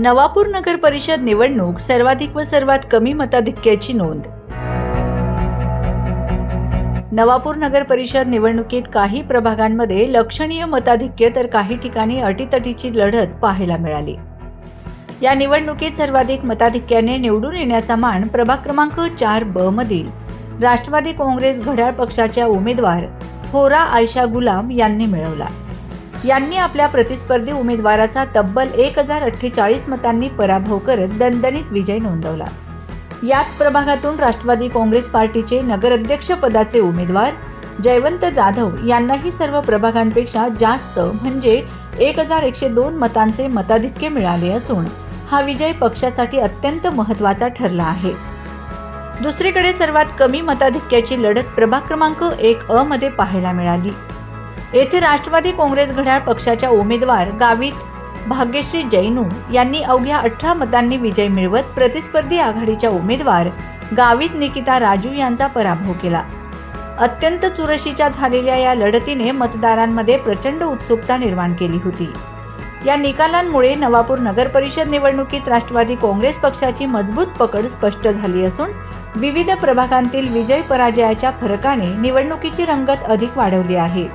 नवापूर नगर परिषद निवडणूक सर्वाधिक व सर्वात कमी मताधिक्याची नोंद। नवापूर नगर परिषद निवडणुकीत काही प्रभागांमध्ये लक्षणीय मताधिक्य तर काही ठिकाणी अटीतटीची लढत पाहायला मिळाली। या निवडणुकीत सर्वाधिक मताधिक्याने निवडून येण्याचा मान प्रभाग क्रमांक 4B मधील राष्ट्रवादी काँग्रेस घड्याळ पक्षाच्या उमेदवार होरा आयशा गुलाम यांनी मिळवला। यांनी आपल्या प्रतिस्पर्धी उमेदवाराचा तब्बल 1048 मतांनी पराभव करत दणदणीत विजय नोंदवला। याच प्रभागातून राष्ट्रवादी काँग्रेस पार्टीचे नगराध्यक्ष पदाचे उमेदवार जयवंत जाधव यांनाही सर्व प्रभागांपेक्षा जास्त म्हणजे 1102 मतांचे मताधिक्य मिळाले असून हा विजय पक्षासाठी अत्यंत महत्त्वाचा ठरला आहे। दुसरीकडे सर्वात कमी मताधिक्याची लढत प्रभाग क्रमांक 1A मध्ये पाहायला मिळाली। येथे राष्ट्रवादी काँग्रेस घड्याळ पक्षाच्या उमेदवार गावित भाग्यश्री जैनू यांनी अवघ्या 18 मतांनी विजय मिळवत प्रतिस्पर्धी आघाडीच्या उमेदवार गावित निकिता राजू यांचा पराभव केला। अत्यंत चुरशीच्या झालेल्या या लढतीने मतदारांमध्ये प्रचंड उत्सुकता निर्माण केली होती। या निकालांमुळे नवापूर नगर परिषद निवडणुकीत राष्ट्रवादी काँग्रेस पक्षाची मजबूत पकड स्पष्ट झाली असून विविध प्रभागांतील विजय पराजयाच्या फरकाने निवडणुकीची रंगत अधिक वाढवली आहे।